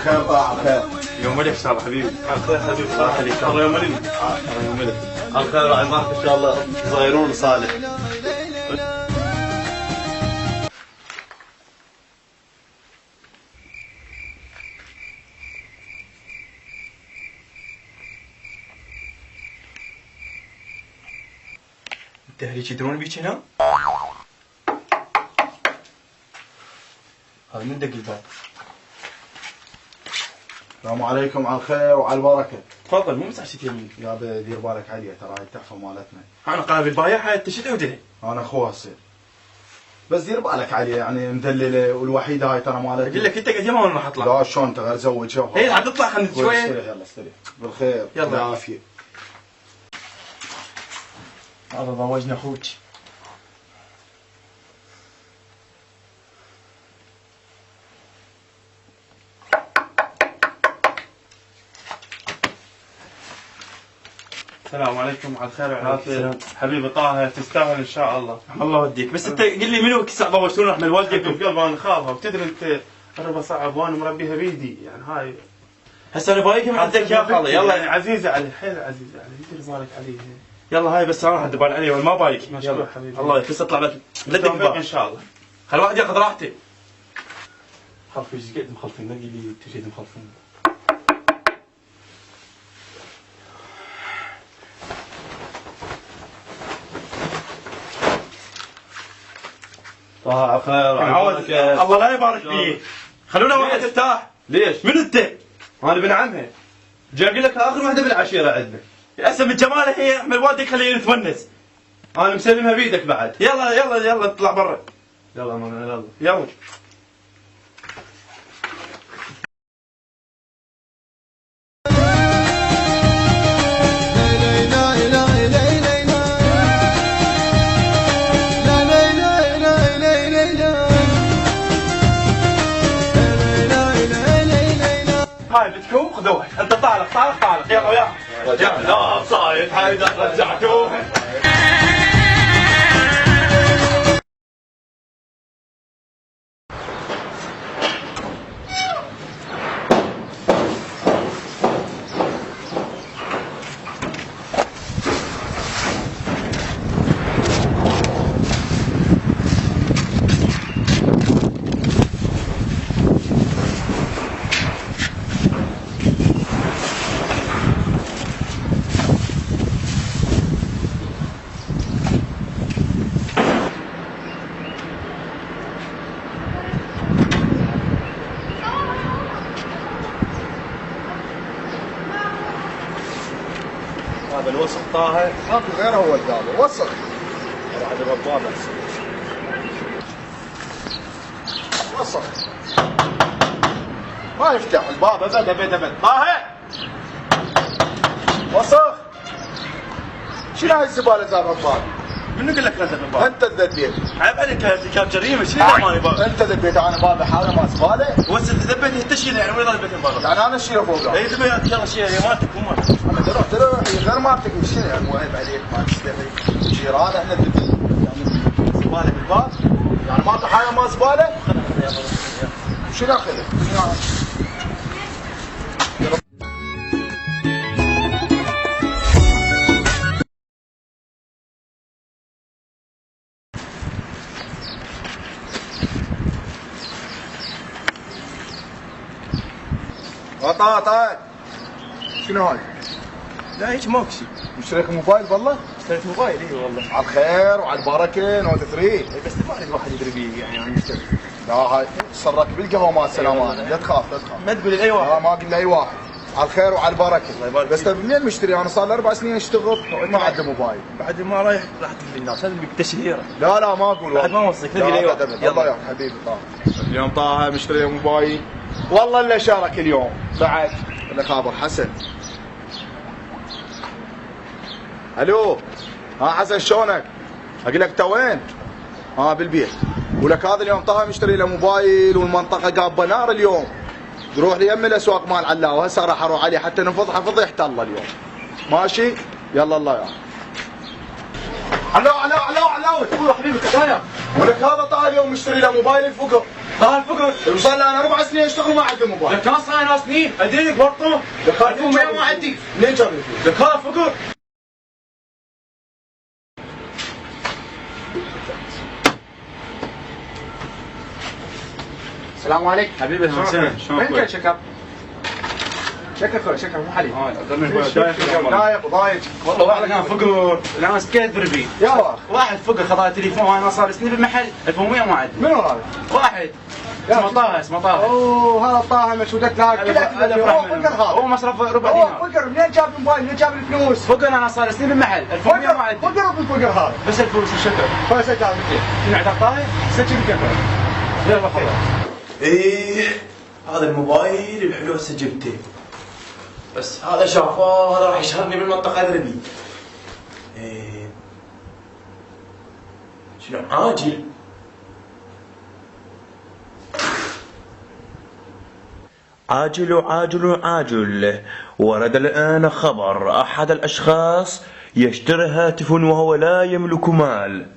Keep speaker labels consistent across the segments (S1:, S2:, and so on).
S1: الخير طال على الخير.
S2: يوم ولك ان شاء الله حبيبي.
S3: على خير حبيبي الله يخليك.
S2: الله يوم ولك.
S3: الله يوم ولك. على خير وعلى المعرفة ان شاء الله صغيرون صالح.
S2: انت هليك يدرون بيك هنا؟ هذا من دق الباب؟
S1: السلام عليكم، على الخير وعلى البركه.
S2: تفضل مو مسعشت يمين.
S1: يا دير بالك علي، ترى هاي التحفه مالتنا.
S2: انا قابل البايع هاي انت شو تودي؟
S1: انا اخوها السيد. بس دير بالك علي، يعني مدلله والوحيده هاي ترى مالتنا.
S2: اقول لك انت قديمه وين راح اطلع؟
S1: لا شلون انت غير زوجها.
S2: اي راح تطلع خلينا شويه.
S1: استريح يلا استريح. بالخير
S2: يلا.
S1: بالعافيه.
S2: هذا ضوجنا اخوك. السلام عليكم، على الخير والعافية. حبيبي طه تستاهل ان شاء الله. الله يوديك، بس انت قل لي منو كسر ضوجتونا احنا والدك؟ في قلبي انا خالها، وتدري انت الربا صعب وانا مربيها بيدي، يعني هاي هسه انا بايقها من عندك يا خالي. يلا يعني عزيزة علي، حيل عزيزة علي، دير بالك عليها. يلا هاي بس انا راح ادبر عليها وما بايك. يلا حبيبي الله يفس اطلع بس لدك ان شاء الله. خل واحد ياخذ راحته. خلفي ايش قد مخلفين، نقي لي تجي مخلفين.
S3: طه على خير وعلى
S2: عوض
S3: البركة.
S2: الله لا يبارك فيك. خلونا واحد يرتاح.
S3: ليش؟
S2: من انت؟
S3: انا ابن عمها. جاي اقول لك اخر وحده بالعشيره عندنا.
S2: هسه من جمالها هي احمل والدك خليه يتونس.
S3: انا مسلمها بيدك بعد.
S2: يلا يلا يلا اطلع برا.
S3: يلا ماما يلا.
S2: يلا. هاي بتكون خذوها، انت طالق طالق طالق. يلا وياها. رجعنا صايد حيدر رجعتوها.
S3: هذا الوسخ طه.
S1: ما في غيره هو الدابه وسخ.
S3: راح الربابه
S1: وسخ. ما يفتح الباب ابد ابد ابد.
S2: طه
S1: وسخ. شنو هاي الزباله زارها الباب؟
S2: منو قال لك لا تذبح الباب؟
S1: انت ذبيت.
S2: عيب عليك ارتكاب جريمه، شنو اللي ماني باب؟
S1: انت ذبيت، انا بابي حاله ما زباله.
S2: وهسه انت ذبيت انت شيله، يعني وين ذبيت الباب؟
S1: يعني انا اشيله فوقها.
S2: اي ذبيت يلا شيله، هي مالتك مو مالتك.
S1: انا تروح هي غير مالتك، شنو يعني مو عيب عليك ما تستحي. جيران احنا يعني زباله بالباب، يعني ما حاله ما زباله. شنو اخذه؟ طاط شنو هاي؟
S2: لا هيك ماكو شيء.
S1: مشتريك موبايل والله؟
S2: اشتريت موبايل اي والله.
S1: على الخير وعلى البركه نوت 3.
S2: بس ما اريد واحد يدري بي يعني انا مشتري.
S1: لا هاي سرك بالقهوه مال سلامات، لا تخاف لا تخاف.
S2: ما تقول لاي واحد.
S1: ما قلنا اي واحد. على الخير وعلى البركه.
S2: الله يبارك
S1: بس
S2: فيك.
S1: منين مشتري؟ انا صار لي 4 سنين اشتغل ما عندي موبايل.
S2: بعد ما رايح راح تقول للناس هذا بتشهيره.
S1: لا ما اقول
S2: بعد ما اوصيك تدري اي واحد.
S1: الله يا حبيبي طه. اليوم طه مشتري موبايل والله اللي شارك اليوم بعد. لك ابو حسن. الو ها حسن شلونك؟ اقول لك تو وين؟ بالبيت. ولك هذا اليوم طه مشتري له موبايل والمنطقه قابه نار اليوم. تروح لي يم الاسواق مال علاء وهسه راح اروح عليه حتى نفضحه فضيحه الله اليوم. ماشي؟ يلا الله يا علو تقول حبيبي كفايه. ولك هذا طه اليوم مشتري له موبايل الفقر.
S2: طه الفقر
S1: صار لي انا 4 سنين اشتغل ما عندي موبايل.
S2: لك كان صار لنا سنين ادينك برضه لك 1100 ما عندي.
S1: منين جاب لي؟
S2: لك هذا فقر.
S4: السلام عليكم
S2: حبيبي حسين شلونك؟
S4: وين كان شكر؟ شكر مو حليب
S1: ضايق ضايق
S2: والله واحد كان فقر الان سكيت بربي
S1: يا اخي
S2: واحد فقر خذ تليفون وانا صار سنين بالمحل 1100 ما عندي.
S1: منو هذا؟
S2: واحد اسمه طه
S1: اوه هذا طه مشهودات لها كلها فقر هذا
S2: هو مصرف ربع
S1: اوه
S2: دينار.
S1: فقر منين جاب الموبايل؟ منين جاب الفلوس؟
S2: فقر انا صار سنين بالمحل 1100 ما عندي.
S1: فقر بالفقر هذا
S2: بس الفلوس الشكر.
S1: كويس جاب لي
S2: شنو عندك طاهي؟
S1: سجل كفر
S2: يلا خلاص.
S3: ايه هذا الموبايل الحلو هسه جبته، بس هذا شافاه هذا راح يشهرني بالمنطقة الربي. ايه شنو عاجل؟ عاجل ورد الآن خبر أحد الأشخاص يشتري هاتف وهو لا يملك مال.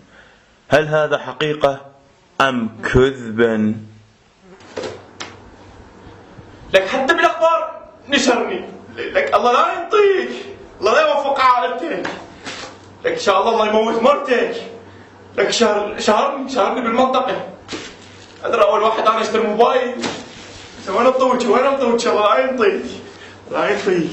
S3: هل هذا حقيقة أم كذبا؟ لك حتى بالأخبار نشرني. لك الله لا ينطيك، الله لا يوفق عائلتك. لك إن شاء الله يموت مرتك. لك شهرني بالمنطقة. أدري أول واحد أنا أشتري موبايل. وين الطوج الله لا ينطيك، لا ينطيك.